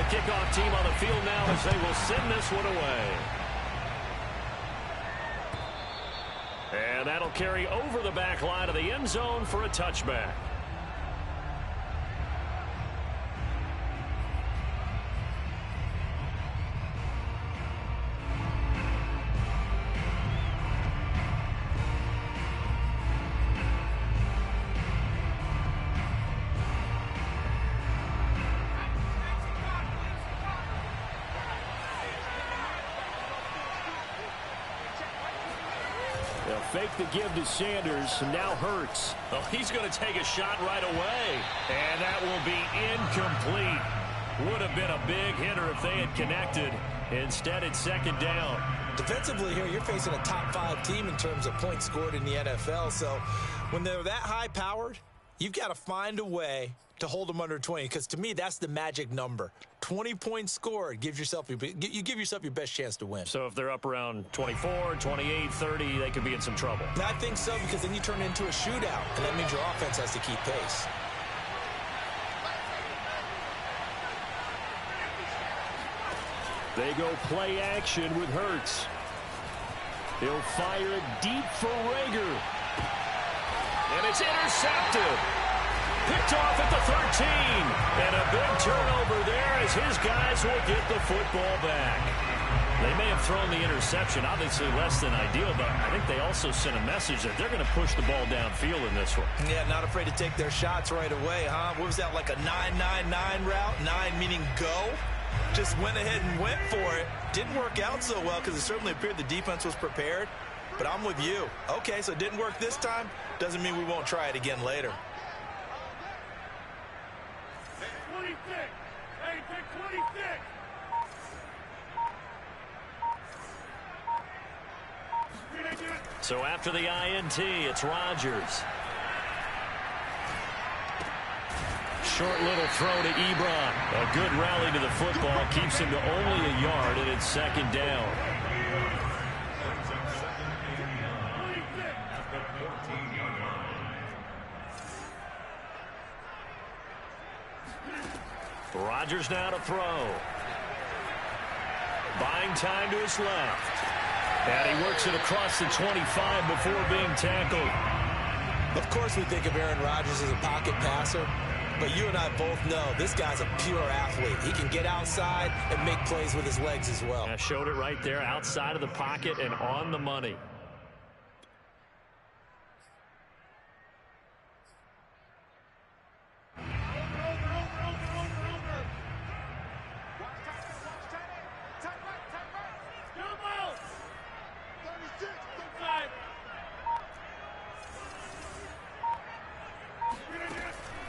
The kickoff team on the field now as they will send this one away. And that'll carry over the back line of the end zone for a touchback. Fake the give to Sanders, and now Hurts. Well, he's going to take a shot right away. And that will be incomplete. Would have been a big hitter if they had connected. Instead, it's second down. Defensively here, you're facing a top 5 team in terms of points scored in the NFL. So when they're that high-powered, you've got to find a way to hold them under 20, because to me, that's the magic number. 20 points scored, you give yourself your best chance to win. So if they're up around 24, 28, 30, they could be in some trouble. I think so, because then you turn it into a shootout, and that means your offense has to keep pace. They go play action with Hurts. He'll fire it deep for Rager. And it's intercepted. Picked off at the 13. And a big turnover there as his guys will get the football back. They may have thrown the interception, obviously less than ideal, but I think they also sent a message that they're going to push the ball downfield in this one. Yeah, not afraid to take their shots right away, huh? What was that, like a 9-9-9 route? 9 meaning go? Just went ahead and went for it. Didn't work out so well because it certainly appeared the defense was prepared. But I'm with you. Okay, so it didn't work this time. Doesn't mean we won't try it again later. So after the INT, it's Rodgers. Short little throw to Ebron. A good rally to the football. Keeps him to only a yard, and it's second down. Rodgers now to throw. Buying time to his left. And he works it across the 25 before being tackled. Of course we think of Aaron Rodgers as a pocket passer, but you and I both know this guy's a pure athlete. He can get outside and make plays with his legs as well. I showed it right there, outside of the pocket and on the money.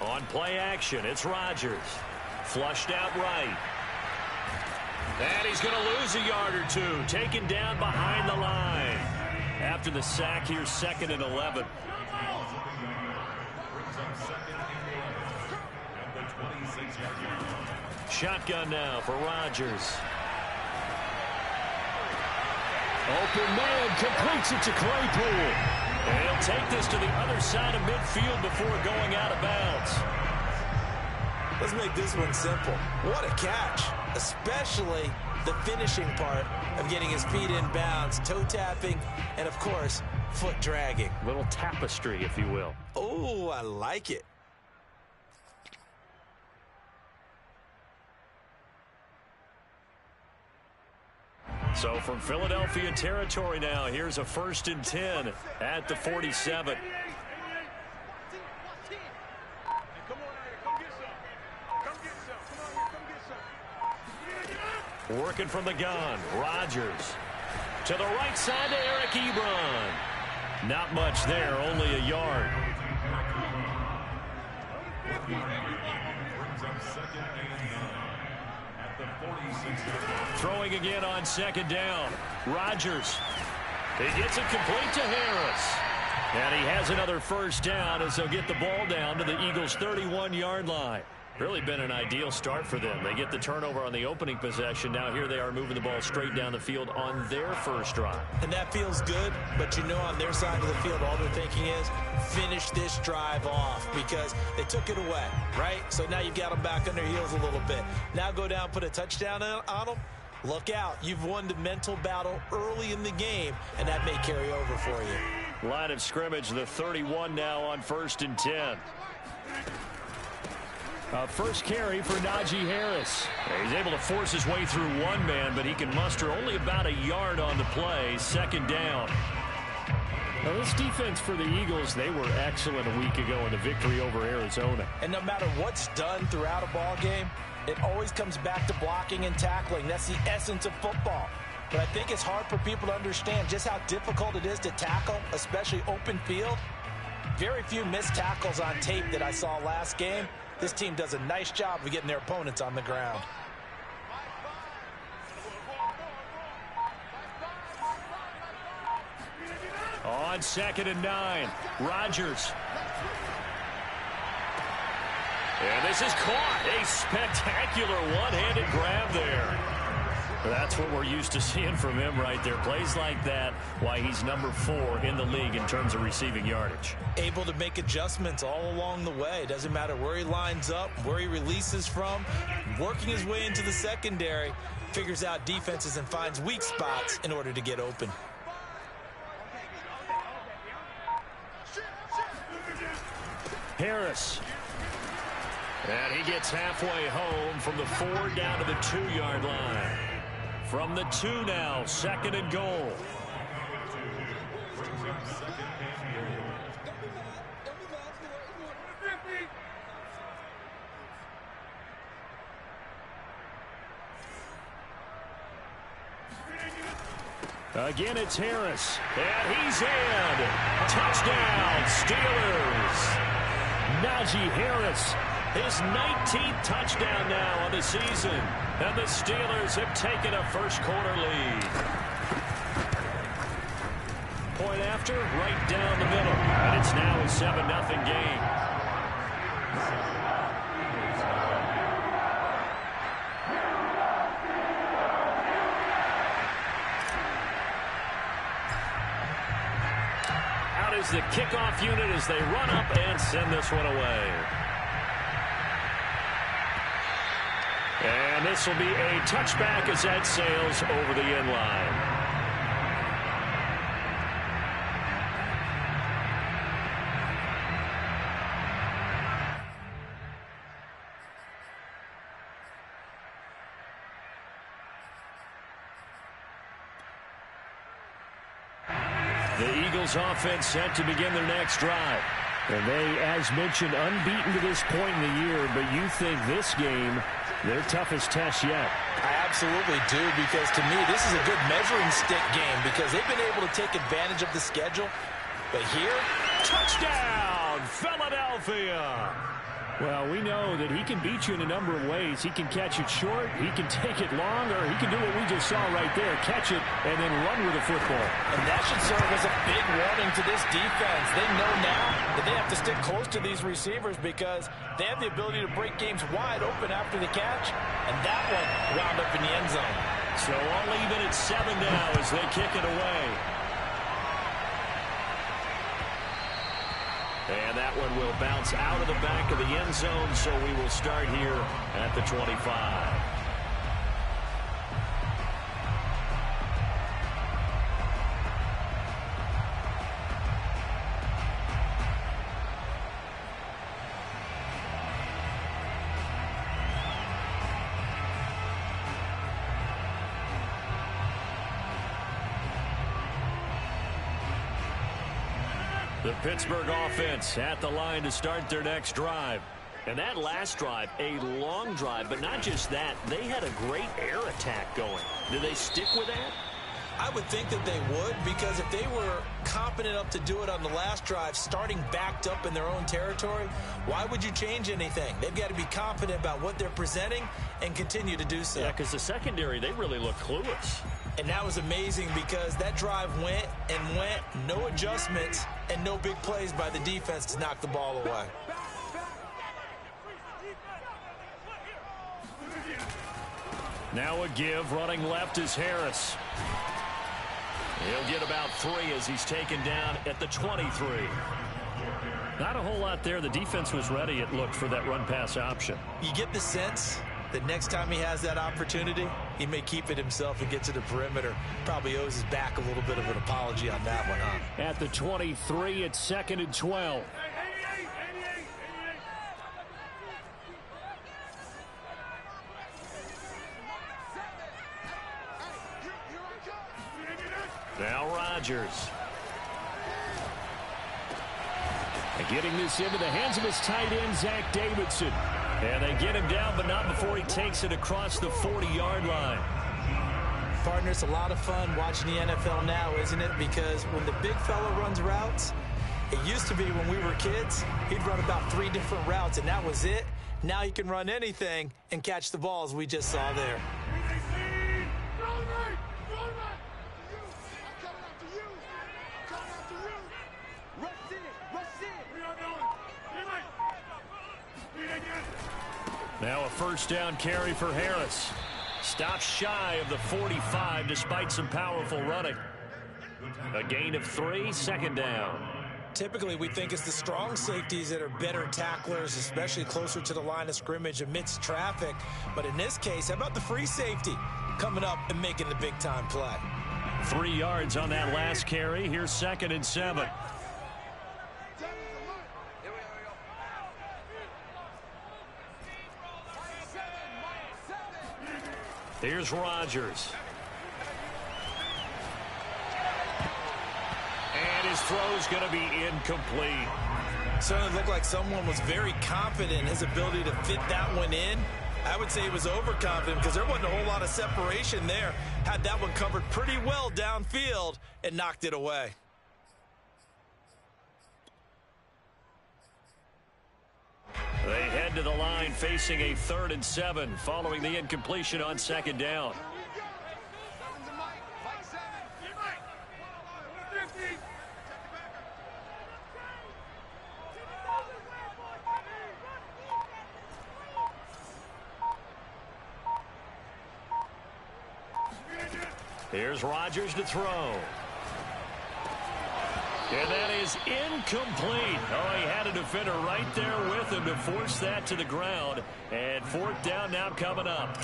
On play action, it's Rodgers. Flushed out right. And he's going to lose a yard or two. Taken down behind the line. After the sack here, 2nd and 11. Shotgun now for Rodgers. Open man completes it to Claypool. And he'll take this to the other side of midfield before going out of bounds. Let's make this one simple. What a catch, especially the finishing part of getting his feet in bounds, toe tapping, and of course, foot dragging. Little tapestry, if you will. Oh, I like it. So from Philadelphia territory now, here's a 1st and 10 at the 47. Working from the gun, Rodgers. To the right side to Eric Ebron. Not much there, only a yard. Throwing again on 2nd down. Rodgers. He gets it complete to Harris. And he has another 1st down as they'll get the ball down to the Eagles' 31-yard line. Really been an ideal start for them. They get the turnover on the opening possession. Now here they are moving the ball straight down the field on their first drive. And that feels good, but you know on their side of the field, all they're thinking is finish this drive off because they took it away, right? So now you've got them back on their heels a little bit. Now go down, put a touchdown on them. Look out. You've won the mental battle early in the game, and that may carry over for you. Line of scrimmage, the 31 now on 1st and 10. First carry for Najee Harris. He's able to force his way through one man, but he can muster only about a yard on the play. 2nd down. Now, this defense for the Eagles, they were excellent a week ago in the victory over Arizona. And no matter what's done throughout a ball game, it always comes back to blocking and tackling. That's the essence of football. But I think it's hard for people to understand just how difficult it is to tackle, especially open field. Very few missed tackles on tape that I saw last game. This team does a nice job of getting their opponents on the ground. On 2nd and 9, Rodgers. And this is caught. A spectacular one-handed grab there. That's what we're used to seeing from him right there. Plays like that, why he's number 4 in the league in terms of receiving yardage. Able to make adjustments all along the way. Doesn't matter where he lines up, where he releases from. Working his way into the secondary. Figures out defenses and finds weak spots in order to get open. Harris. And he gets halfway home from the 4 down to the 2-yard line. From the 2 now, 2nd and goal. Again, it's Harris. And he's in. Touchdown, Steelers. Najee Harris. His 19th touchdown now on the season. And the Steelers have taken a first-quarter lead. Point after, right down the middle. And it's now a 7-0 game. Out is the kickoff unit as they run up and send this one away. And this will be a touchback as that sails over the end line. The Eagles offense set to begin their next drive. And they, as mentioned, unbeaten to this point in the year, but you think this game their toughest test yet. I absolutely do, because to me, this is a good measuring stick game because they've been able to take advantage of the schedule. But here, touchdown, Philadelphia. Well, we know that he can beat you in a number of ways. He can catch it short, he can take it long, or he can do what we just saw right there, catch it and then run with the football. And that should serve as a big warning to this defense. They know now that they have to stick close to these receivers because they have the ability to break games wide open after the catch, and that one wound up in the end zone. So all even at 7 now as they kick it away. And that one will bounce out of the back of the end zone, so we will start here at the 25. The Pittsburgh offense at the line to start their next drive. And that last drive, a long drive, but not just that. They had a great air attack going. Do they stick with that? I would think that they would, because if they were competent enough to do it on the last drive, starting backed up in their own territory, why would you change anything? They've got to be confident about what they're presenting and continue to do so. Yeah, because the secondary, they really look clueless. And that was amazing because that drive went and went, no adjustments, and no big plays by the defense to knock the ball away. Now a give. Running left is Harris. He'll get about 3 as he's taken down at the 23. Not a whole lot there. The defense was ready, it looked, for that run-pass option. You get the sense that next time he has that opportunity, he may keep it himself and get to the perimeter. Probably owes his back a little bit of an apology on that one, huh? At the 23, it's 2nd and 12. Now Rodgers. And getting this into the hands of his tight end, Zach Davidson. And they get him down, but not before he takes it across the 40-yard line. Partner, it's a lot of fun watching the NFL now, isn't it? Because when the big fella runs routes, it used to be when we were kids, he'd run about 3 different routes, and that was it. Now he can run anything and catch the balls we just saw there. Now a first down carry for Harris. Stops shy of the 45 despite some powerful running. A gain of 3, 2nd down. Typically, we think it's the strong safeties that are better tacklers, especially closer to the line of scrimmage amidst traffic. But in this case, how about the free safety coming up and making the big-time play? 3 yards on that last carry. Here's 2nd and 7. Here's Rodgers. And his throw's going to be incomplete. Certainly looked like someone was very confident in his ability to fit that one in. I would say he was overconfident because there wasn't a whole lot of separation there. Had that one covered pretty well downfield and knocked it away. They head to the line facing a 3rd and 7 following the incompletion on 2nd down. Here's Rodgers to throw. And that is incomplete. Oh, he had a defender right there with him to force that to the ground. And 4th down now coming up.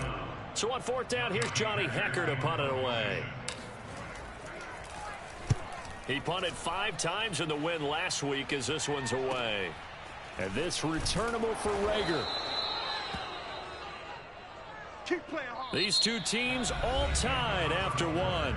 So on 4th down, here's Johnny Hecker to punt it away. He punted 5 times in the win last week as this one's away. And this returnable for Rager. These two teams all tied after 1.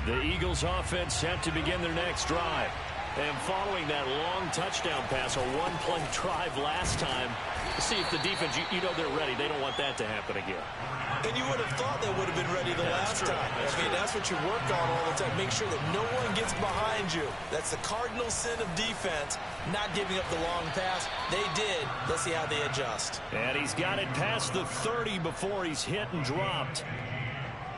The Eagles offense set to begin their next drive. And following that long touchdown pass, a 1-play drive last time, see if the defense, you know they're ready. They don't want that to happen again. And you would have thought they would have been ready the last time. That's what you work on all the time. Make sure that no one gets behind you. That's the cardinal sin of defense, not giving up the long pass. They did. Let's see how they adjust. And he's got it past the 30 before he's hit and dropped.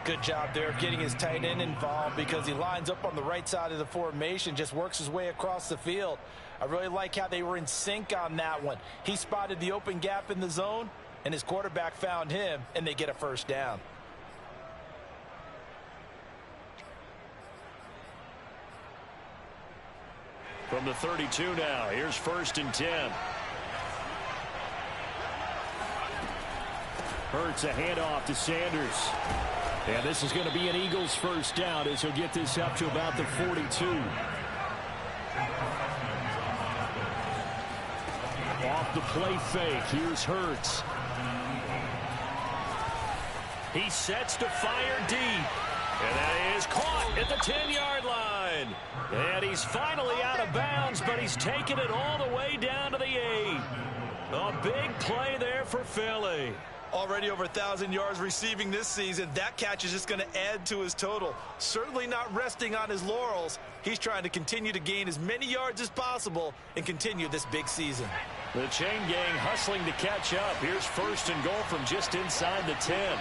Good job there of getting his tight end involved because he lines up on the right side of the formation, just works his way across the field. I really like how they were in sync on that one. He spotted the open gap in the zone, and his quarterback found him, and they get a first down. From the 32 now, here's 1st and 10. Hurts a handoff to Sanders. And this is going to be an Eagles first down as he'll get this up to about the 42. Off the play fake, here's Hurts. He sets to fire deep. And that is caught at the 10-yard line. And he's finally out of bounds, but he's taken it all the way down to the 8. A big play there for Philly. Already over 1,000 yards receiving this season. That catch is just going to add to his total. Certainly not resting on his laurels. He's trying to continue to gain as many yards as possible and continue this big season. The chain gang hustling to catch up. Here's 1st and goal from just inside the 10.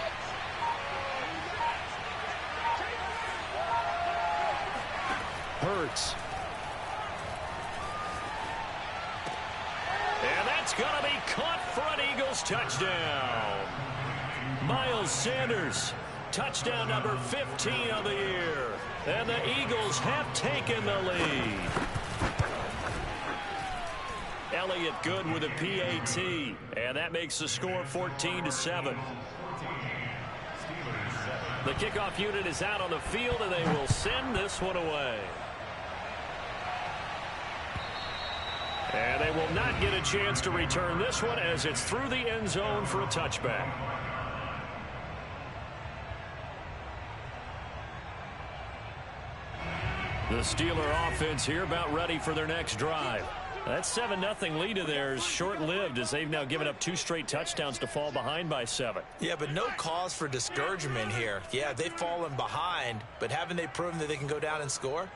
Hurts. And that's going to be caught for an Eagles touchdown. Miles Sanders, touchdown number 15 of the year. And the Eagles have taken the lead. Elliott good with a PAT. And that makes the score 14-7. The kickoff unit is out on the field, and they will send this one away. And they will not get a chance to return this one as it's through the end zone for a touchback. The Steeler offense here about ready for their next drive. That 7-0 lead of theirs short-lived as they've now given up 2 straight touchdowns to fall behind by 7. Yeah, but no cause for discouragement here. Yeah, they've fallen behind, but haven't they proven that they can go down and score?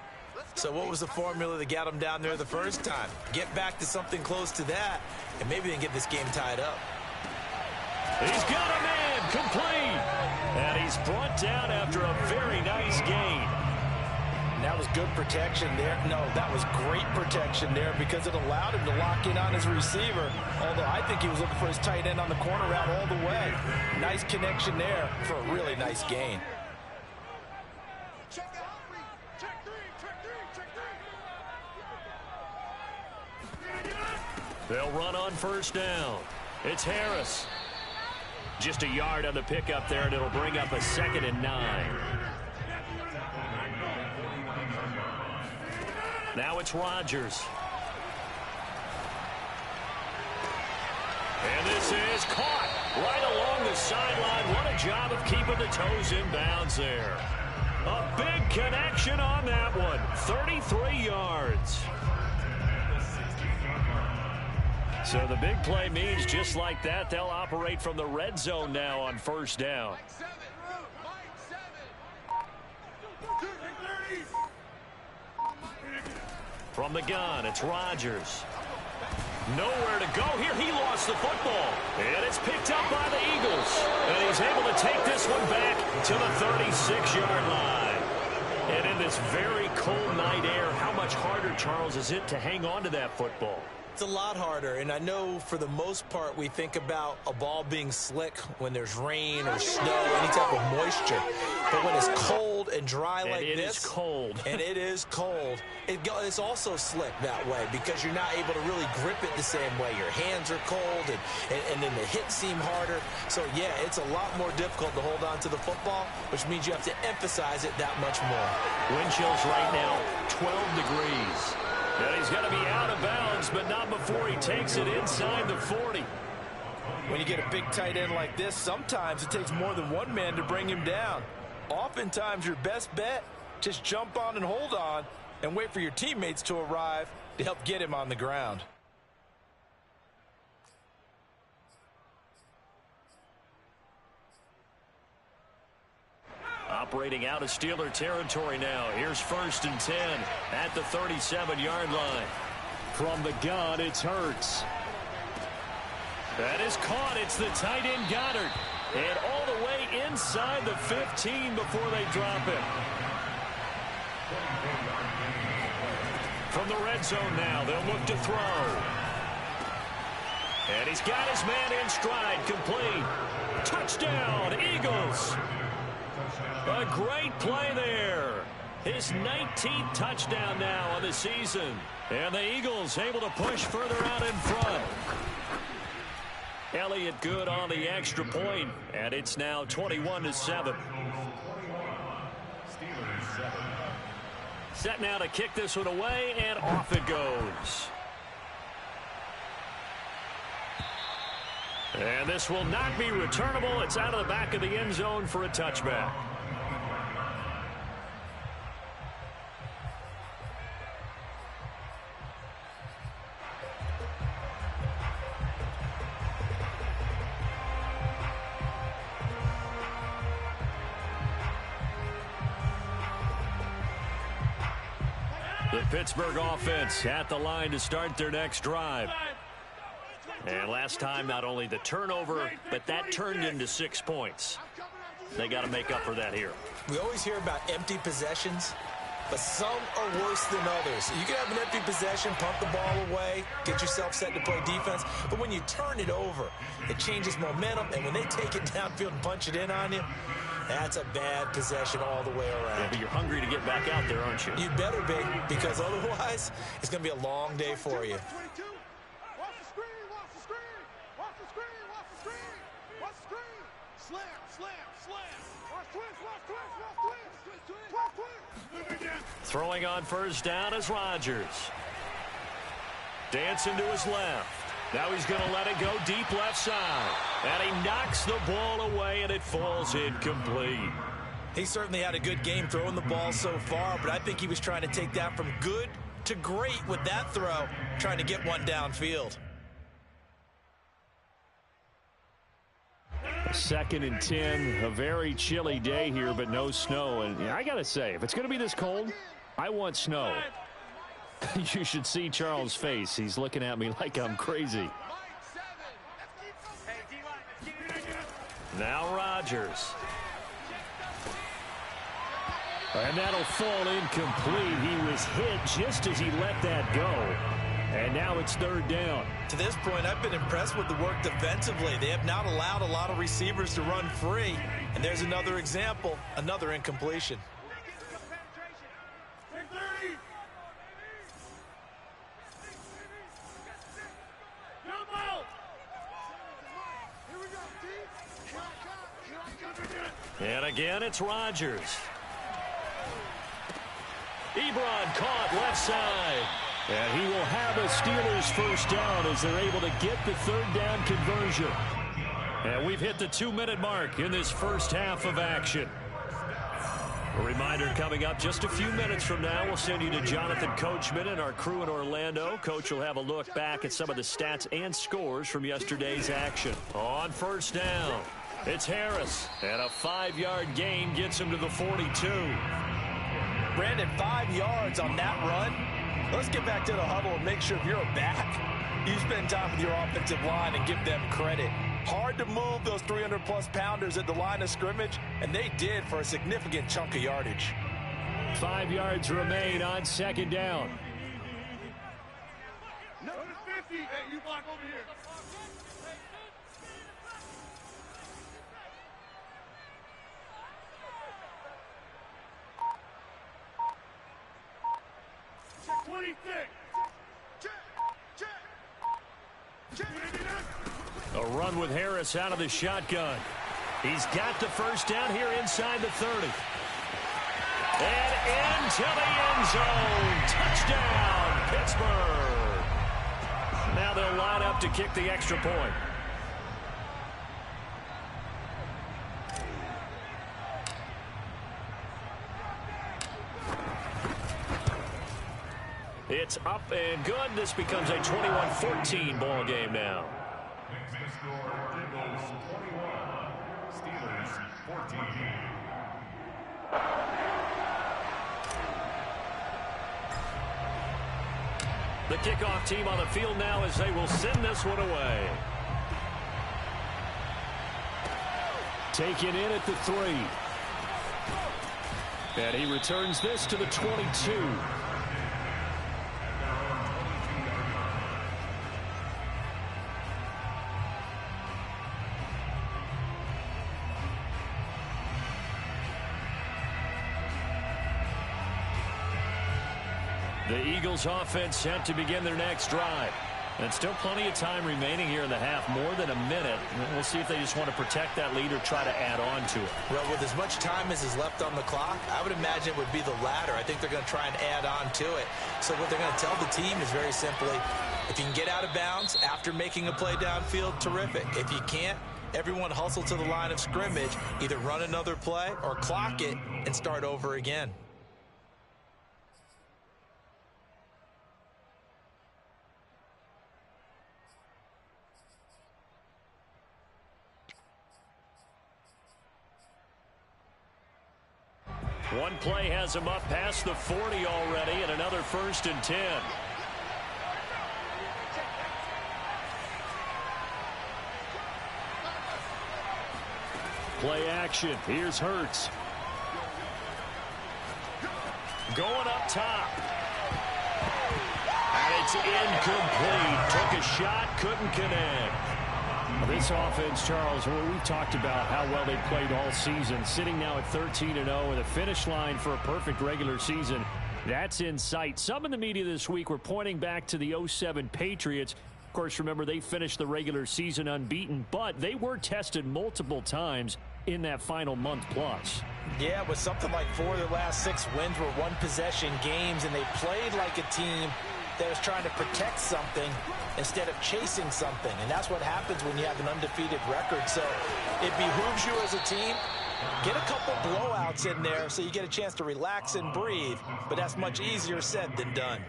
So what was the formula that got them down there the first time? Get back to something close to that, and maybe they can get this game tied up. He's got a man complete. And he's brought down after a very nice gain. And that was good protection there. No, that was great protection there because it allowed him to lock in on his receiver. Although I think he was looking for his tight end on the corner route all the way. Nice connection there for a really nice gain. They'll run on 1st down. It's Harris. Just a yard on the pickup there, and it'll bring up a 2nd and 9. Now it's Rodgers. And this is caught right along the sideline. What a job of keeping the toes in bounds there. A big connection on that one. 33 yards. So the big play means just like that, they'll operate from the red zone now on 1st down. From the gun, it's Rodgers. Nowhere to go here. He lost the football. And it's picked up by the Eagles. And he's able to take this one back to the 36-yard line. And in this very cold night air, how much harder, Charles, is it to hang on to that football? It's a lot harder, and I know for the most part we think about a ball being slick when there's rain or snow, any type of moisture. But when it's cold and dry like this, it is cold. And it is cold, it's also slick that way because you're not able to really grip it the same way. Your hands are cold, and then the hits seem harder. So, yeah, it's a lot more difficult to hold on to the football, which means you have to emphasize it that much more. Wind chills right now, 12 degrees. And he's going to be out of bounds, but not before he takes it inside the 40. When you get a big tight end like this, sometimes it takes more than one man to bring him down. Oftentimes, your best bet, just jump on and hold on and wait for your teammates to arrive to help get him on the ground. Operating out of Steeler territory now. Here's 1st and 10 at the 37-yard line. From the gun, it's Hurts. That is caught. It's the tight end Goddard. And all the way inside the 15 before they drop it. From the red zone now, they'll look to throw. And he's got his man in stride, complete. Touchdown, Eagles. A great play there. His 19th touchdown now of the season. And the Eagles able to push further out in front. Elliott good on the extra point, and it's now 21-7. Set now to kick this one away, and off it goes. And this will not be returnable. It's out of the back of the end zone for a touchback. The Pittsburgh offense at the line to start their next drive. And last time, not only the turnover, but that turned into 6 points. They got to make up for that here. We always hear about empty possessions, but some are worse than others. You can have an empty possession, pump the ball away, get yourself set to play defense, but when you turn it over, it changes momentum, and when they take it downfield and punch it in on you, that's a bad possession all the way around. Yeah, but you're hungry to get back out there, aren't you? You better be, because otherwise, it's going to be a long day for you. Throwing on first down is Rodgers. Dancing to his left. Now he's going to let it go deep left side. And he knocks the ball away, and it falls incomplete. He certainly had a good game throwing the ball so far, but I think he was trying to take that from good to great with that throw, trying to get one downfield. 2nd and 10, a very chilly day here, but no snow. And I got to say, if it's going to be this cold, I want snow. You should see Charles' face. He's looking at me like I'm crazy. Now Rodgers. And that'll fall incomplete. He was hit just as he let that go. And now it's 3rd down. To this point, I've been impressed with the work defensively. They have not allowed a lot of receivers to run free. And there's another example, another incompletion. And again, it's Rodgers. Ebron caught left side. And he will have a Steelers first down as they're able to get the 3rd down conversion. And we've hit the 2-minute mark in this first half of action. A reminder coming up just a few minutes from now, we'll send you to Jonathan Coachman and our crew in Orlando. Coach will have a look back at some of the stats and scores from yesterday's action. On first down, it's Harris. And a 5-yard gain gets him to the 42. Brandon, 5 yards on that run. Let's get back to the huddle and make sure if you're back, you spend time with your offensive line and give them credit. Hard to move those 300-plus pounders at the line of scrimmage, and they did for a significant chunk of yardage. 5 yards remain on 2nd down. No, 50. Hey, you block over here. A run with Harris out of the shotgun. He's got the first down here inside the 30. And into the end zone. Touchdown, Pittsburgh. Now they'll line up to kick the extra point. It's up and good. This becomes a 21-14 ball game now. Eagles 21, Steelers 14. The kickoff team on the field now as they will send this one away. Taken in at the 3. And he returns this to the 22. The Eagles offense set to begin their next drive. And still plenty of time remaining here in the half, more than a minute. We'll see if they just want to protect that lead or try to add on to it. Well, with as much time as is left on the clock, I would imagine it would be the latter. I think they're going to try and add on to it. So what they're going to tell the team is very simply, if you can get out of bounds after making a play downfield, terrific. If you can't, everyone hustle to the line of scrimmage, either run another play or clock it and start over again. One play has him up past the 40 already, and another 1st and 10. Play action. Here's Hurts. Going up top. And it's incomplete. Took a shot, couldn't connect. This offense, Charles, we've talked about how well they played all season, sitting now at 13-0 with a finish line for a perfect regular season. That's in sight. Some in the media this week were pointing back to the 07 Patriots. Of course, remember, they finished the regular season unbeaten, but they were tested multiple times in that final month plus. Yeah, with something like 4 of their last 6 wins were one-possession games, and they played like a team that was trying to protect something instead of chasing something. And that's what happens when you have an undefeated record. So it behooves you as a team, get a couple blowouts in there so you get a chance to relax and breathe. But that's much easier said than done.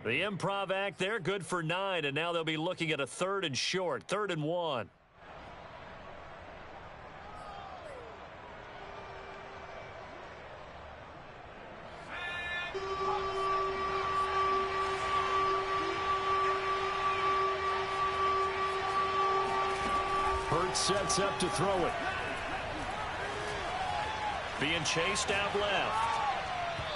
The improv act, they're good for 9, and now they'll be looking at a 3rd and short, 3rd and 1. Hurts sets up to throw it. Being chased out left.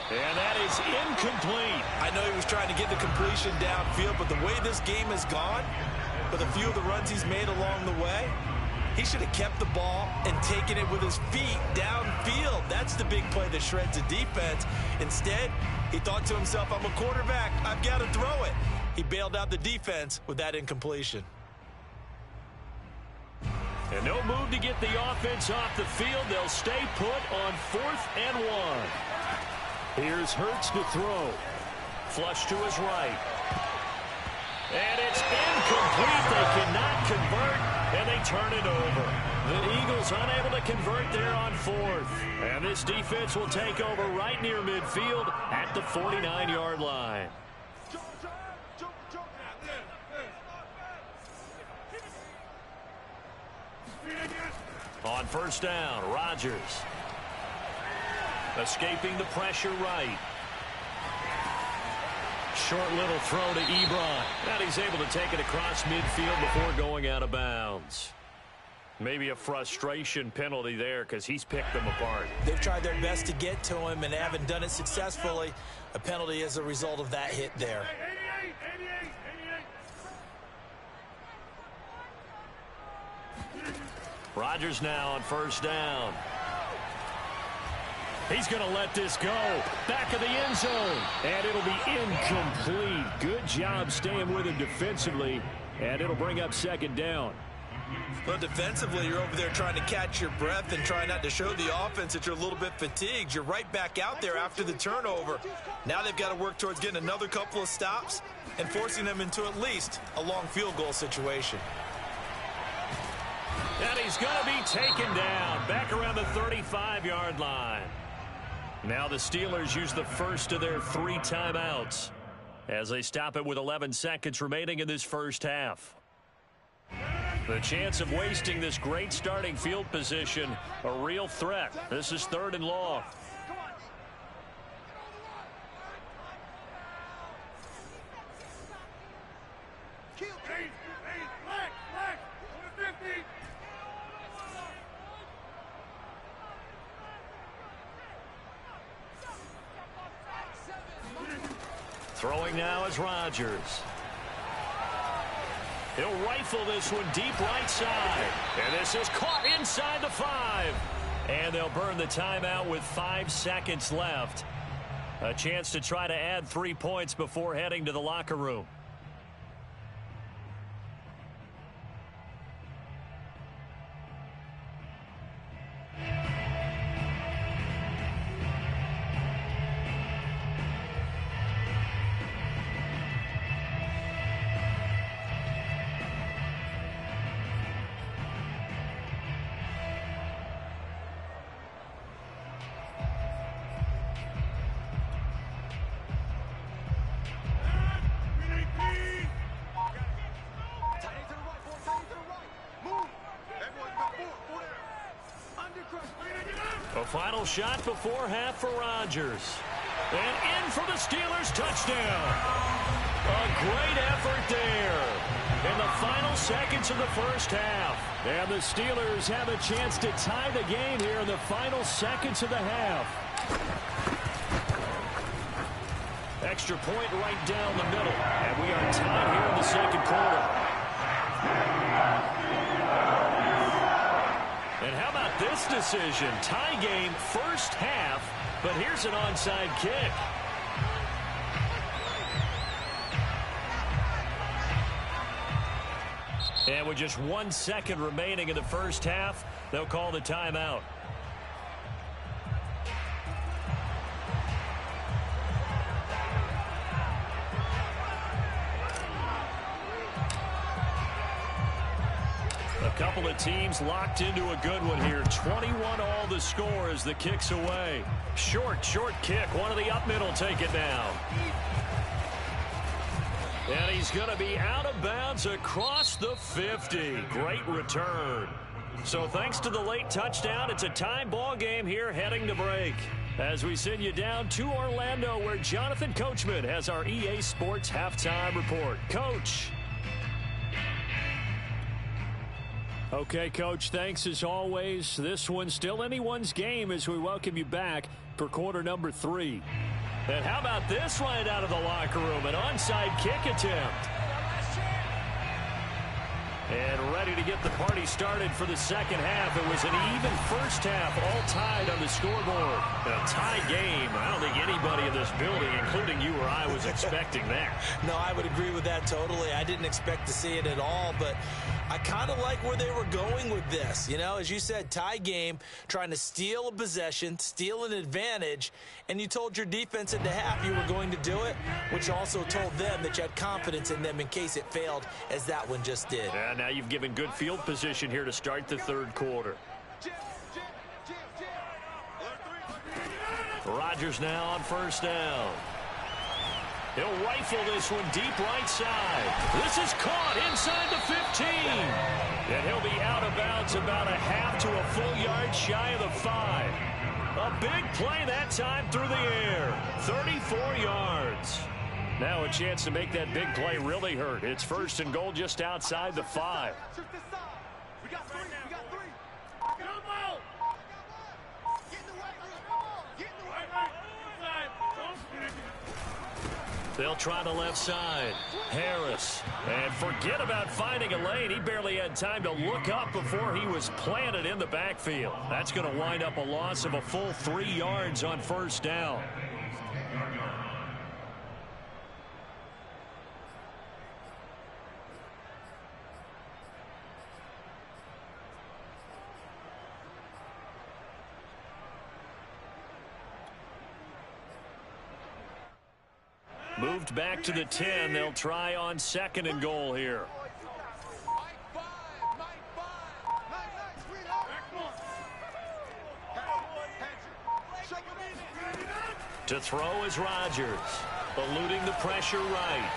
And that is incomplete. I know he was trying to get the completion downfield, but the way this game has gone, with a few of the runs he's made along the way, he should have kept the ball and taken it with his feet downfield. That's the big play that shreds the defense. Instead, he thought to himself, I'm a quarterback, I've got to throw it. He bailed out the defense with that incompletion. And no move to get the offense off the field. They'll stay put on 4th and 1. Here's Hurts to throw. Flush to his right. And it's incomplete. They cannot convert, and they turn it over. The Eagles unable to convert there on 4th. And this defense will take over right near midfield at the 49-yard line. On 1st down, Rodgers. Escaping the pressure right. Short little throw to Ebron. And he's able to take it across midfield before going out of bounds. Maybe a frustration penalty there because he's picked them apart. They've tried their best to get to him and haven't done it successfully. A penalty as a result of that hit there. 88. Rodgers now on 1st down. He's going to let this go. Back of the end zone. And it'll be incomplete. Good job staying with him defensively. And it'll bring up 2nd down. But defensively, you're over there trying to catch your breath and try not to show the offense that you're a little bit fatigued. You're right back out there after the turnover. Now they've got to work towards getting another couple of stops and forcing them into at least a long field goal situation. And he's going to be taken down back around the 35-yard line. Now the Steelers use the first of their 3 timeouts as they stop it with 11 seconds remaining in this first half. The chance of wasting this great starting field position, a real threat. This is 3rd and long. Throwing now is Rodgers. He'll rifle this one deep right side. And this is caught inside the 5. And they'll burn the timeout with 5 seconds left. A chance to try to add 3 points before heading to the locker room. A final shot before half for Rodgers. And in for the Steelers touchdown. A great effort there in the final seconds of the first half. And the Steelers have a chance to tie the game here in the final seconds of the half. Extra point right down the middle. And we are tied here in the second quarter. And how about this decision? Tie game first half, but here's an onside kick. And with just 1 second remaining in the first half, they'll call the timeout. A couple of teams locked into a good one here. 21 all the score as the kick's away. Short kick. One of the up middle take it now. And he's going to be out of bounds across the 50. Great return. So thanks to the late touchdown, it's a tie ball game here heading to break. As we send you down to Orlando, where Jonathan Coachman has our EA Sports halftime report. Coach. Okay, Coach, thanks as always. This one's still anyone's game as we welcome you back for quarter number 3. And how about this right out of the locker room? An onside kick attempt. And ready to get the party started for the second half. It was an even first half, all tied on the scoreboard. A tie game. I don't think anybody in this building, including you or I, was expecting that. No, I would agree with that totally. I didn't expect to see it at all, but I kind of like where they were going with this. You know, as you said, tie game, trying to steal a possession, steal an advantage, and you told your defense at the half you were going to do it, which also told them that you had confidence in them in case it failed, as that one just did. And now you've given good field position here to start the third quarter. Rodgers now on first down. He'll rifle this one deep right side. This is caught inside the 15. And he'll be out of bounds about a half to a full yard shy of the 5. A big play that time through the air. 34 yards. Now a chance to make that big play really hurt. It's first and goal just outside the 5. We got three. They'll try the left side. Harris. And forget about finding a lane. He barely had time to look up before he was planted in the backfield. That's going to wind up a loss of a full 3 yards on first down. Moved back to the 10. They'll try on second and goal here. To throw is Rodgers, eluding the pressure right.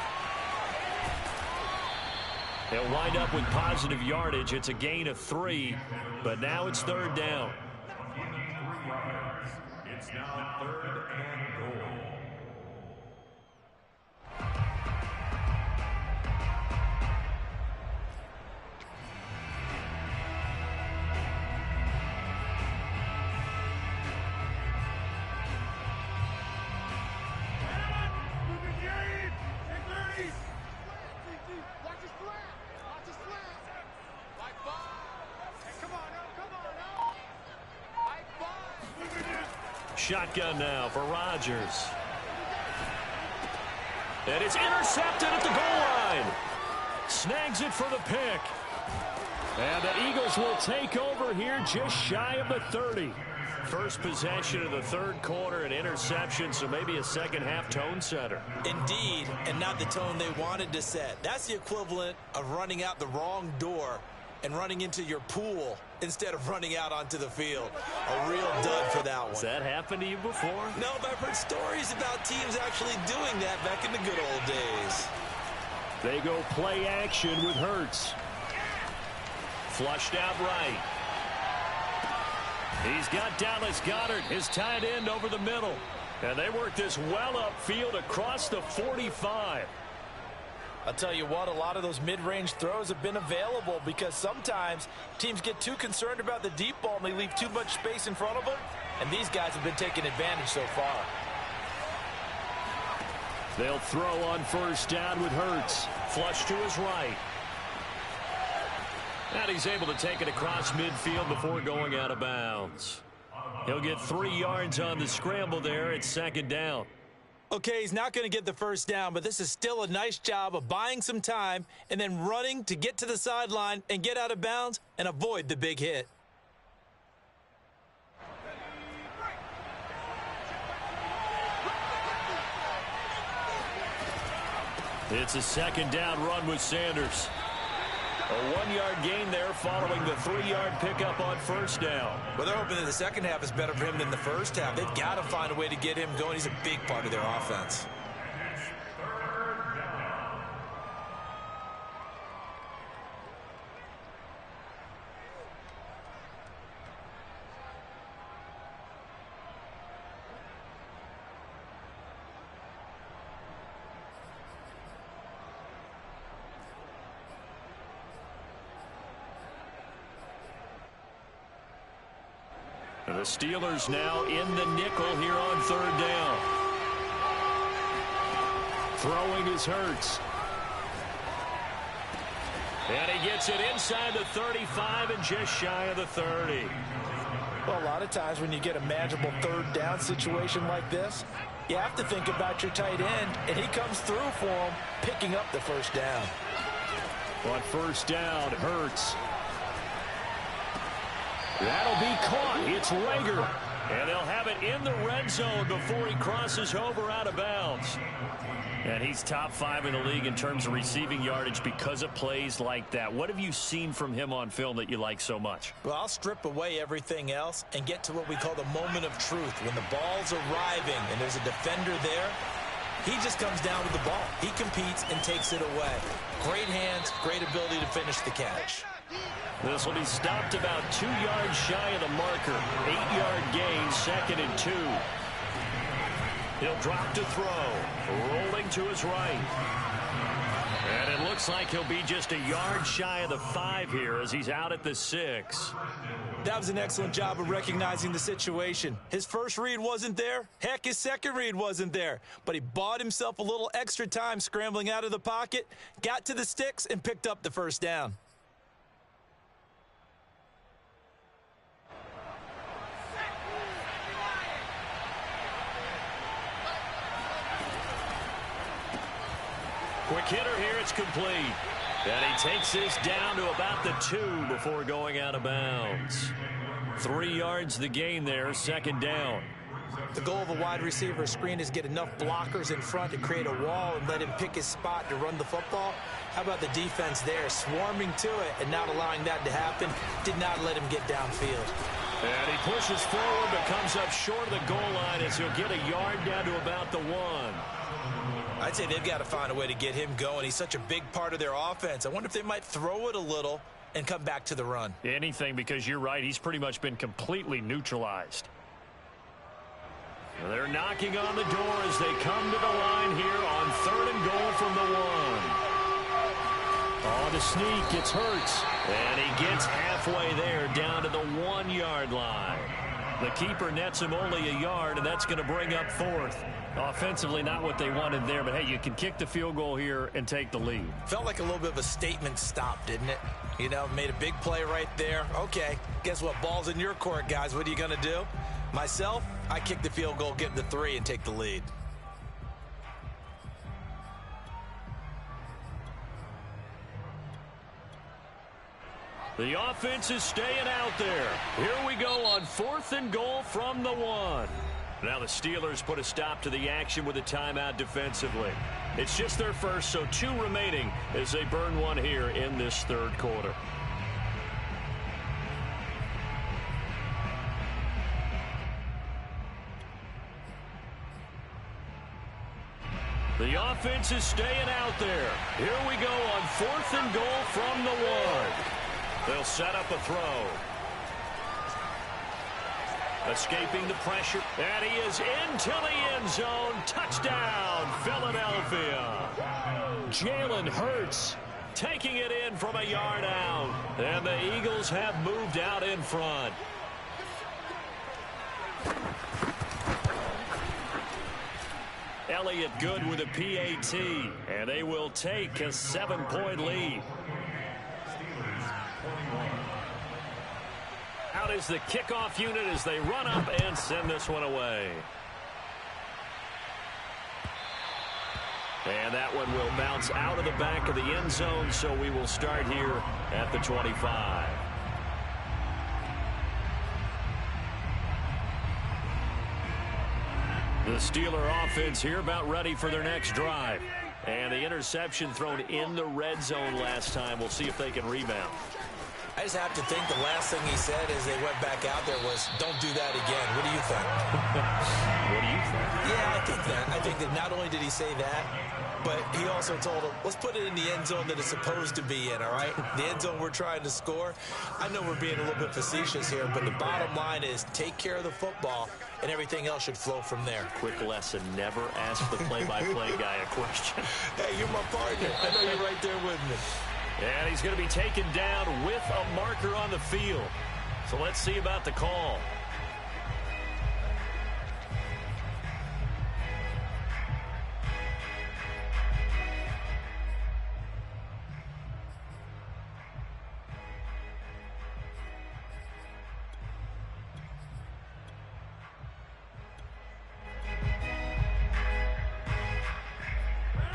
They'll wind up with positive yardage. It's a gain of 3, but now it's third down. It's now third and goal. Shotgun now for Rodgers. And it's intercepted at the goal line. Snags it for the pick. And the Eagles will take over here just shy of the 30. First possession of the third quarter, an interception, so maybe a second half tone setter. Indeed, and not the tone they wanted to set. That's the equivalent of running out the wrong door and running into your pool instead of running out onto the field. A real dud for that one. Has that happened to you before? No, but I've heard stories about teams actually doing that back in the good old days. They go play action with Hurts. Flushed out right. He's got Dallas Goedert, his tight end, over the middle. And they work this well upfield across the 45. I'll tell you what, a lot of those mid-range throws have been available because sometimes teams get too concerned about the deep ball and they leave too much space in front of them. And these guys have been taking advantage so far. They'll throw on first down with Hurts. Flush to his right. And he's able to take it across midfield before going out of bounds. He'll get 3 yards on the scramble there. It's second down. Okay, he's not going to get the first down, but this is still a nice job of buying some time and then running to get to the sideline and get out of bounds and avoid the big hit. It's a second down run with Sanders. A 1-yard gain there following the 3-yard pickup on first down. Well, they're hoping that the second half is better for him than the first half. They've got to find a way to get him going. He's a big part of their offense. The Steelers now in the nickel here on third down. Throwing is Hurts. And he gets it inside the 35 and just shy of the 30. Well, a lot of times when you get a manageable third down situation like this, you have to think about your tight end, and he comes through for him, picking up the first down. On first down, Hurts. That'll be caught. It's Rager. And they'll have it in the red zone before he crosses over out of bounds. And he's top 5 in the league in terms of receiving yardage because of plays like that. What have you seen from him on film that you like so much? Well, I'll strip away everything else and get to what we call the moment of truth. When the ball's arriving and there's a defender there, he just comes down with the ball. He competes and takes it away. Great hands, great ability to finish the catch. This will be stopped about 2 yards shy of the marker. 8-yard gain, 2nd and 2. He'll drop to throw. Rolling to his right. And it looks like he'll be just a yard shy of the 5 here as he's out at the 6. That was an excellent job of recognizing the situation. His first read wasn't there. Heck, his second read wasn't there. But he bought himself a little extra time scrambling out of the pocket, got to the sticks, and picked up the first down. Quick hitter here, it's complete. And he takes this down to about the 2 before going out of bounds. 3 yards the gain there, second down. The goal of a wide receiver screen is get enough blockers in front to create a wall and let him pick his spot to run the football. How about the defense there, swarming to it and not allowing that to happen? Did not let him get downfield. And he pushes forward but comes up short of the goal line as he'll get a yard down to about the 1. I'd say they've got to find a way to get him going. He's such a big part of their offense. I wonder if they might throw it a little and come back to the run. Anything, because you're right. He's pretty much been completely neutralized. They're knocking on the door as they come to the line here on 3rd and goal from the 1. On the sneak, it's Hurts. And he gets halfway there down to the 1-yard line. The keeper nets him only a yard, and that's going to bring up 4th. Offensively, not what they wanted there, but hey, you can kick the field goal here and take the lead. Felt like a little bit of a statement stop, didn't it? You know, made a big play right there. Okay, guess what? Ball's in your court, guys. What are you going to do? Myself, I kick the field goal, get the 3, and take the lead. The offense is staying out there. Here we go on 4th and goal from the 1. Now the Steelers put a stop to the action with a timeout defensively. It's just their first, so 2 remaining as they burn 1 here in this 3rd quarter. The offense is staying out there. Here we go on 4th and goal from the 1. They'll set up a throw. Escaping the pressure. And he is into the end zone. Touchdown, Philadelphia. Jalen Hurts taking it in from a yard out. And the Eagles have moved out in front. Elliott good with a PAT. And they will take a 7-point lead. Out is the kickoff unit as they run up and send this one away. And that one will bounce out of the back of the end zone, so we will start here at the 25. The Steeler offense here about ready for their next drive. And the interception thrown in the red zone last time. We'll see if they can rebound. I just have to think the last thing he said as they went back out there was, don't do that again. What do you think? What do you think? Yeah, I think that. I think that not only did he say that, but he also told him, let's put it in the end zone that it's supposed to be in, all right? The end zone we're trying to score. I know we're being a little bit facetious here, but the bottom line is take care of the football, and everything else should flow from there. Quick lesson, never ask the play-by-play guy a question. Hey, you're my partner. I know you're right there with me. And he's going to be taken down with a marker on the field. So let's see about the call.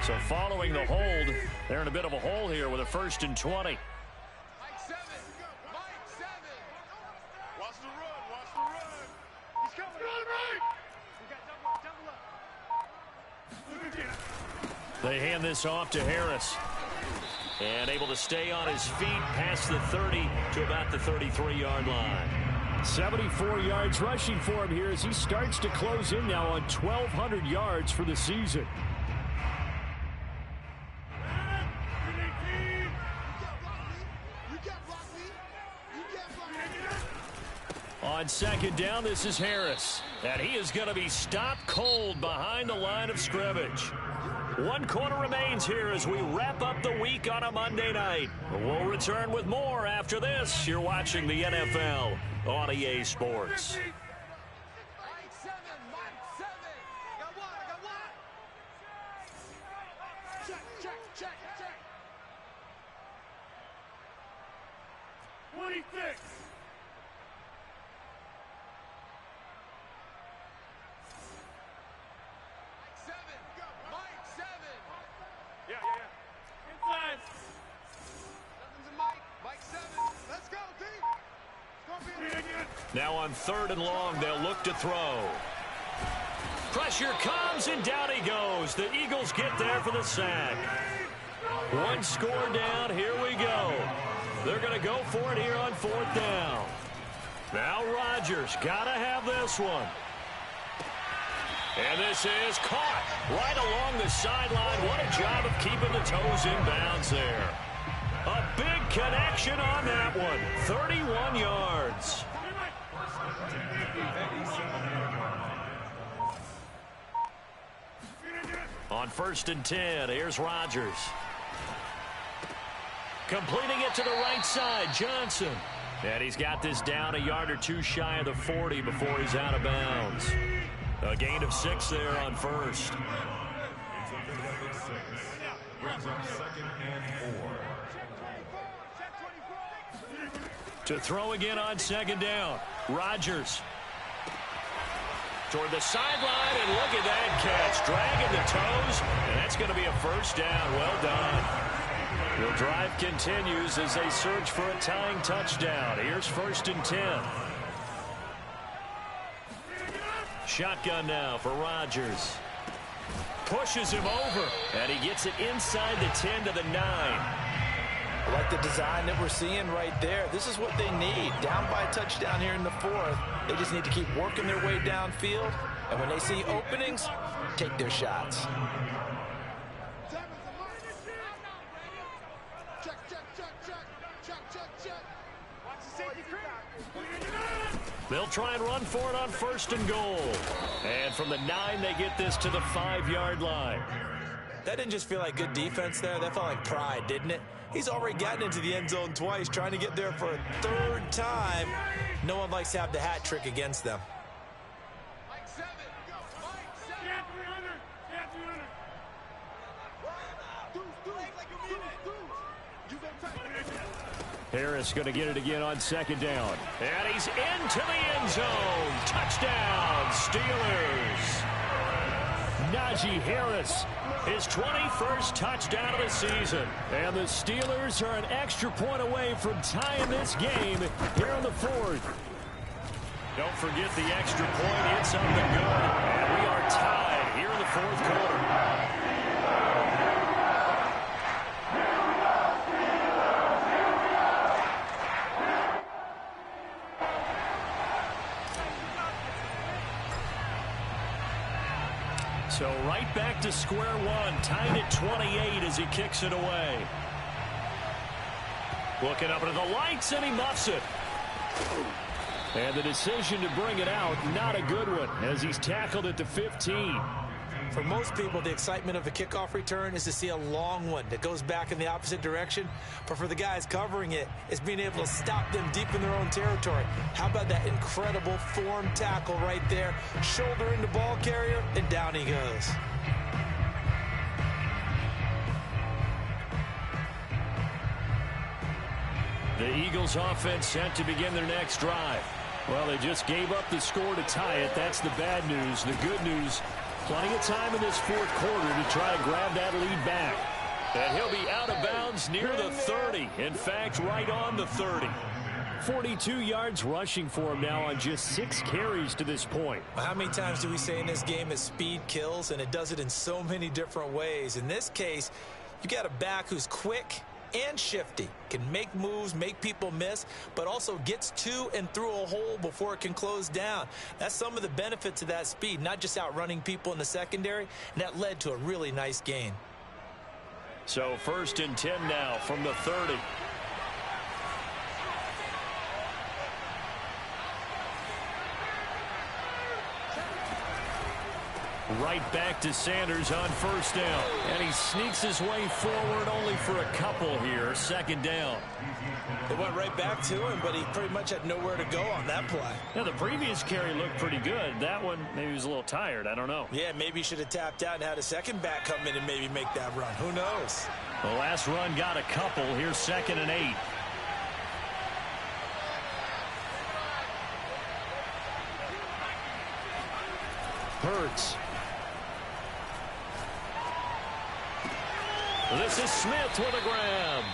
So following the hold, they're in a bit of a hole here with a 1st and 20. Mike 7. Mike 7. Watch the run. Watch the run. He's coming. Right. We got double up. They hand this off to Harris. And able to stay on his feet past the 30 to about the 33-yard line. 74 yards rushing for him here as he starts to close in now on 1,200 yards for the season. On 2nd down, this is Harris. And he is going to be stopped cold behind the line of scrimmage. 1 quarter remains here as we wrap up the week on a Monday night. We'll return with more after this. You're watching the NFL on EA Sports. Mike 7. Mike 7. Got one. I got one. Check. 26. Now on 3rd and long, they'll look to throw. Pressure comes, and down he goes. The Eagles get there for the sack. 1 score down. Here we go. They're going to go for it here on 4th down. Now Rodgers got to have this one. And this is caught right along the sideline. What a job of keeping the toes in bounds there. A big connection on that one. 31 yards. On 1st and 10, here's Rodgers. Completing it to the right side, Johnson. And he's got this down a yard or 2 shy of the 40 before he's out of bounds. A gain of 6 there on 1st. To throw again on 2nd down. Rodgers. Toward the sideline, and look at that catch. Dragging the toes, and that's going to be a 1st down. Well done. The drive continues as they search for a tying touchdown. Here's 1st and 10. Shotgun now for Rodgers. Pushes him over, and he gets it inside the 10 to the 9. I like the design that we're seeing right there. This is what they need. Down by a touchdown here in the 4th. They just need to keep working their way downfield. And when they see openings, take their shots. Check. Watch the safety creep. They'll try and run for it on 1st and goal. And from the 9, they get this to the 5-yard line. That didn't just feel like good defense there. That felt like pride, didn't it? He's already gotten into the end zone twice, trying to get there for a 3rd time. No one likes to have the hat trick against them. Mike 7. Mike 7. Yeah, 300. Yeah, 300. Harris going to get it again on 2nd down. And he's into the end zone. Touchdown, Steelers. Najee Harris, his 21st touchdown of the season. And the Steelers are an extra point away from tying this game here in the 4th. Don't forget the extra point. It's up and good. And we are tied here in the 4th quarter. So right back to square one, tied at 28 as he kicks it away. Looking up into the lights, and he muffs it. And the decision to bring it out, not a good one, as he's tackled at the 15. For most people, the excitement of a kickoff return is to see a long one that goes back in the opposite direction. But for the guys covering it, it's being able to stop them deep in their own territory. How about that incredible form tackle right there? Shoulder into ball carrier, and down he goes. The Eagles offense set to begin their next drive. Well, they just gave up the score to tie it. That's the bad news. The good news, plenty of time in this 4th quarter to try to grab that lead back. And he'll be out of bounds near the 30. In fact, right on the 30. 42 yards rushing for him now on just 6 carries to this point. How many times do we say in this game that speed kills, and it does it in so many different ways? In this case, you got a back who's quick and shifty, can make moves, make people miss, but also gets to and through a hole before it can close down. That's some of the benefits of that speed, not just outrunning people in the secondary, and that led to a really nice gain. So 1st and 10 now from the 30. Right back to Sanders on 1st down. And he sneaks his way forward only for a couple here. 2nd down. They went right back to him, but he pretty much had nowhere to go on that play. Now, the previous carry looked pretty good. That one, maybe he was a little tired. I don't know. Yeah, maybe he should have tapped out and had a second back come in and maybe make that run. Who knows? The last run got a couple. Here's 2nd and 8. Hurts. This is Smith with a grab.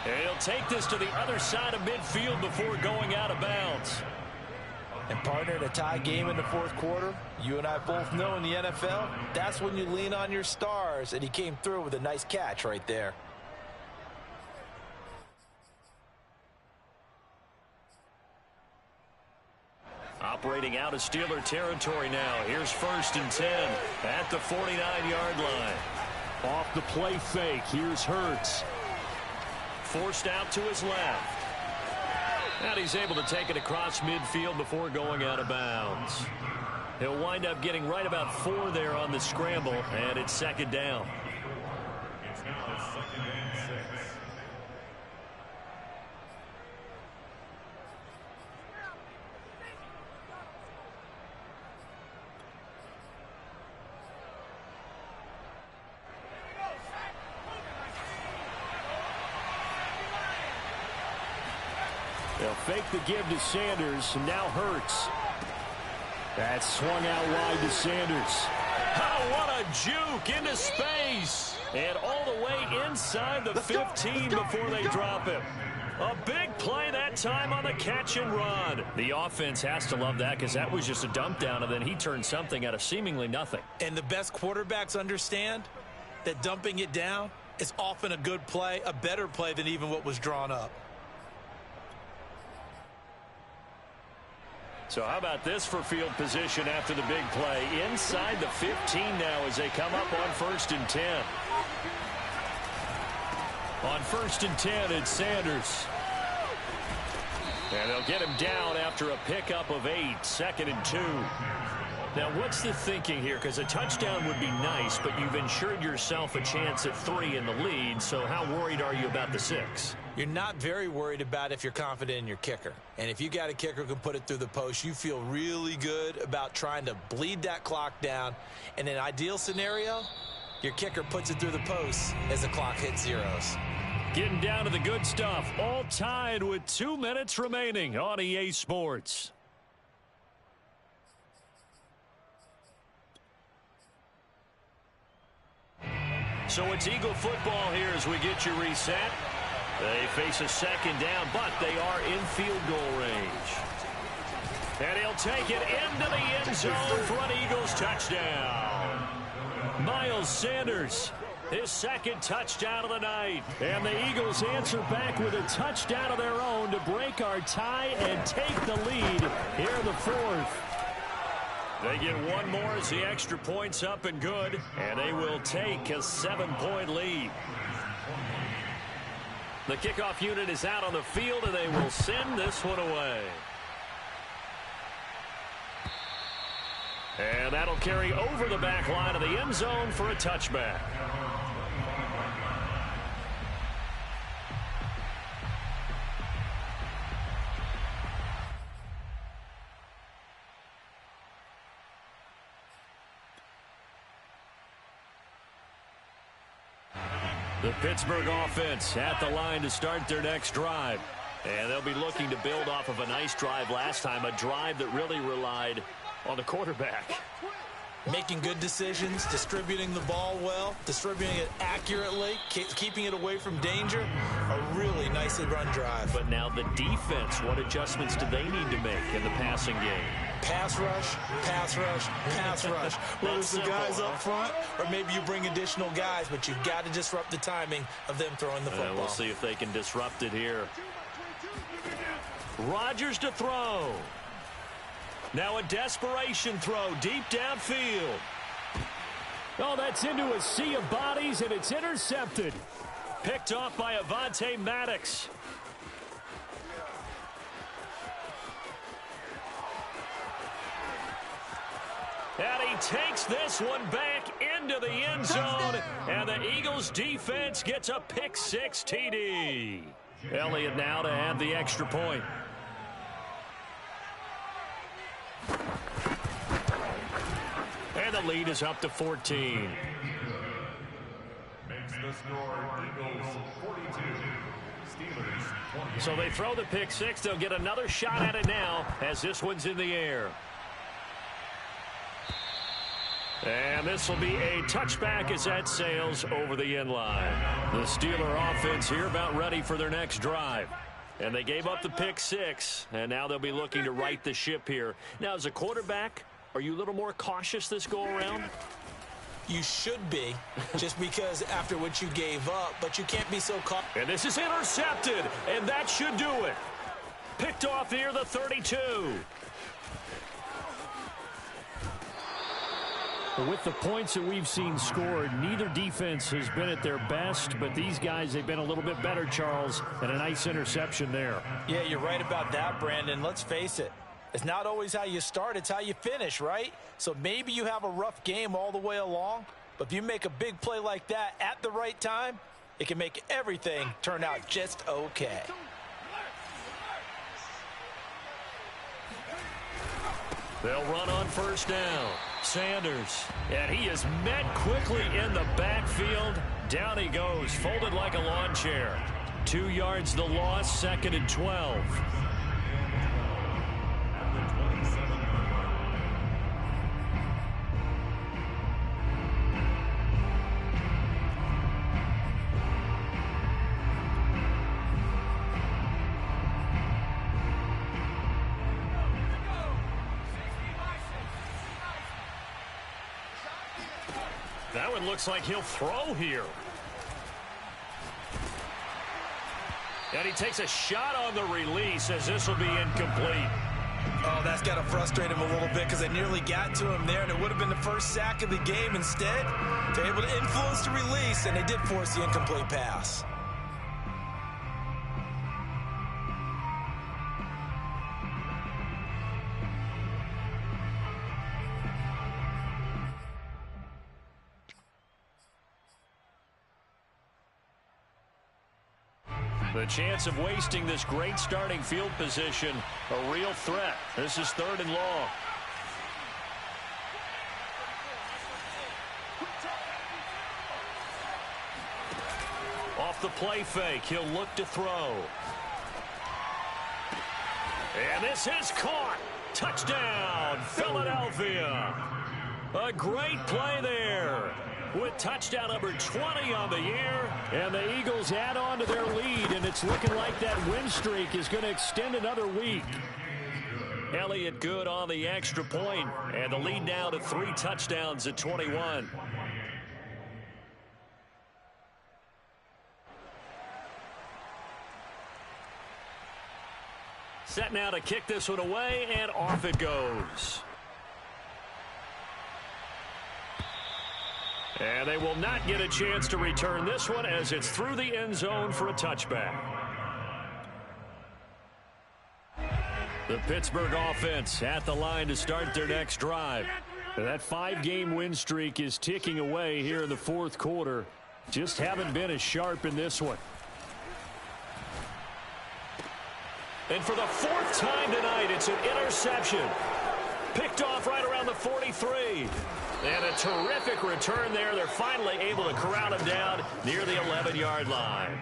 And he'll take this to the other side of midfield before going out of bounds. And partner, in a tie game in the 4th quarter, you and I both know in the NFL, that's when you lean on your stars, and he came through with a nice catch right there. Operating out of Steeler territory now. Here's 1st and 10 at the 49-yard line. Off the play fake, here's Hurts. Forced out to his left. And he's able to take it across midfield before going out of bounds. He'll wind up getting right about 4 there on the scramble, and it's 2nd down. It's now 2nd and 6. They'll fake the give to Sanders, and now Hurts. That's swung out wide to Sanders. Oh, what a juke into space. And all the way inside the 15 before they drop him. A big play that time on the catch and run. The offense has to love that because that was just a dump down, and then he turned something out of seemingly nothing. And the best quarterbacks understand that dumping it down is often a good play, a better play than even what was drawn up. So how about this for field position after the big play? Inside the 15 now as they come up on 1st and 10. On 1st and 10, it's Sanders. And they'll get him down after a pickup of 8, 2nd and 2. Now, what's the thinking here? Because a touchdown would be nice, but you've ensured yourself a chance at 3 in the lead, so how worried are you about the 6? You're not very worried about if you're confident in your kicker. And if you got a kicker who can put it through the post, you feel really good about trying to bleed that clock down. In an ideal scenario, your kicker puts it through the post as the clock hits zeros. Getting down to the good stuff, all tied with 2 minutes remaining on EA Sports. So it's Eagle football here as we get you reset. They face a 2nd down, but they are in field goal range. And he'll take it into the end zone for an Eagles touchdown. Miles Sanders, his 2nd touchdown of the night. And the Eagles answer back with a touchdown of their own to break our tie and take the lead here in the 4th. They get one more as the extra point's up and good, and they will take a 7-point lead. The kickoff unit is out on the field, and they will send this one away. And that'll carry over the back line of the end zone for a touchback. The Pittsburgh offense at the line to start their next drive. And they'll be looking to build off of a nice drive last time, a drive that really relied on the quarterback. Making good decisions, distributing the ball well, distributing it accurately, keeping it away from danger. A really nicely run drive. But now the defense, what adjustments do they need to make in the passing game? Pass rush, pass rush, pass rush. Whether it's the guys up front or maybe you bring additional guys, but you've got to disrupt the timing of them throwing the football. We'll see if they can disrupt it here. Rodgers to throw. Now a desperation throw deep downfield. Oh, that's into a sea of bodies, and it's intercepted. Picked off by Avonte Maddox. And he takes this one back into the end zone, and the Eagles defense gets a pick-6 TD. Elliott now to add the extra point. And the lead is up to 14. Makes the score Eagles 42, Steelers 20. So they throw the pick-6. They'll get another shot at it now as this one's in the air. And this will be a touchback as that sails over the end line. The Steeler offense here about ready for their next drive. And they gave up the pick-6, and now they'll be looking to right the ship here. Now, as a quarterback, are you a little more cautious this go-around? You should be, just because after what you gave up, but you can't be so cautious. And this is intercepted, and that should do it. Picked off near the 32. With the points that we've seen scored, neither defense has been at their best, but these guys, they've been a little bit better, Charles, and a nice interception there. Yeah, you're right about that, Brandon. Let's face it. It's not always how you start, it's how you finish, right? So maybe you have a rough game all the way along, but if you make a big play like that at the right time, it can make everything turn out just okay. They'll run on first down. Sanders, and he is met quickly in the backfield. Down he goes, folded like a lawn chair. 2 yards the loss, 2nd and 12. That one looks like he'll throw here. And he takes a shot on the release as this will be incomplete. Oh, that's got to frustrate him a little bit because they nearly got to him there, and it would have been the first sack of the game. Instead, they're able to influence the release, and they did force the incomplete pass. The chance of wasting this great starting field position, a real threat. This is 3rd and long. Off the play fake, he'll look to throw. And this is caught. Touchdown, Philadelphia. A great play there. With touchdown number 20 on the year. And the Eagles add on to their lead, and it's looking like that win streak is going to extend another week. Elliott good on the extra point, and the lead now to 3 touchdowns at 21. Set now to kick this one away, and off it goes. And they will not get a chance to return this one as it's through the end zone for a touchback. The Pittsburgh offense at the line to start their next drive. That 5-game win streak is ticking away here in the 4th quarter. Just haven't been as sharp in this one. And for the 4th time tonight, it's an interception. Picked off right around the 43. And a terrific return there. They're finally able to corral him down near the 11-yard line.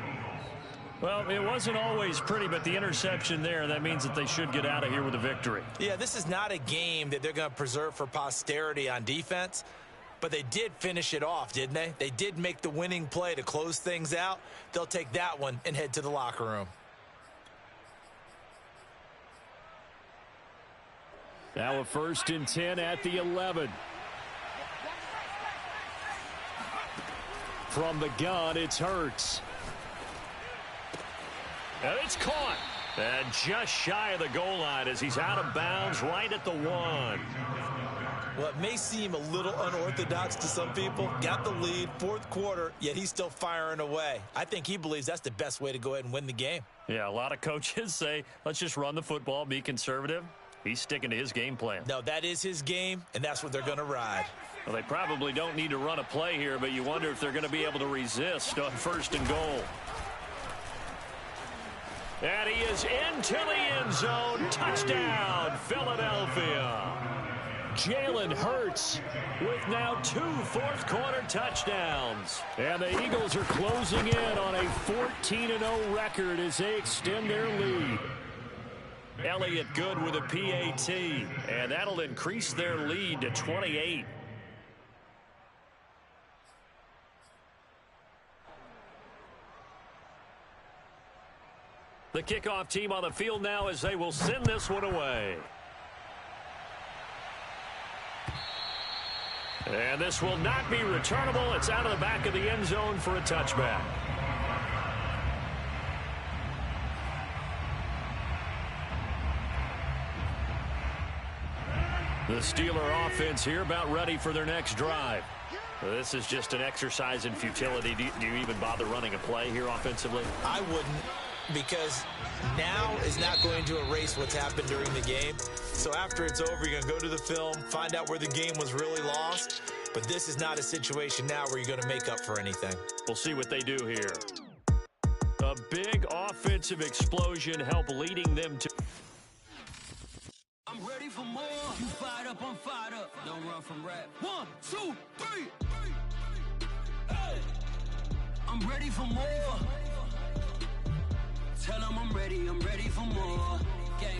Well, it wasn't always pretty, but the interception there, that means that they should get out of here with a victory. Yeah, this is not a game that they're going to preserve for posterity on defense, but they did finish it off, didn't they? They did make the winning play to close things out. They'll take that one and head to the locker room. Now a 1st and 10 at the 11. From the gun, it's Hurts. And it's caught. And just shy of the goal line as he's out of bounds right at the 1. Well, it may seem a little unorthodox to some people. Got the lead, 4th quarter, yet he's still firing away. I think he believes that's the best way to go ahead and win the game. Yeah, a lot of coaches say, let's just run the football, be conservative. He's sticking to his game plan. No, that is his game, and that's what they're going to ride. Well, they probably don't need to run a play here, but you wonder if they're going to be able to resist on 1st and goal. And he is into the end zone. Touchdown, Philadelphia. Jalen Hurts with now 2 4th-quarter touchdowns. And the Eagles are closing in on a 14-0 record as they extend their lead. Elliott good with a PAT, and that'll increase their lead to 28. The kickoff team on the field now as they will send this one away. And this will not be returnable. It's out of the back of the end zone for a touchback. The Steeler offense here about ready for their next drive. This is just an exercise in futility. Do you even bother running a play here offensively? I wouldn't, because now is not going to erase what's happened during the game. So after it's over, you're going to go to the film, find out where the game was really lost. But this is not a situation now where you're going to make up for anything. We'll see what they do here. A big offensive explosion helped leading them to... I'm ready for more. You fired up, I'm fired up. Don't run from rap. 1, 2, 3. Hey. I'm ready for more. Tell them I'm ready for more.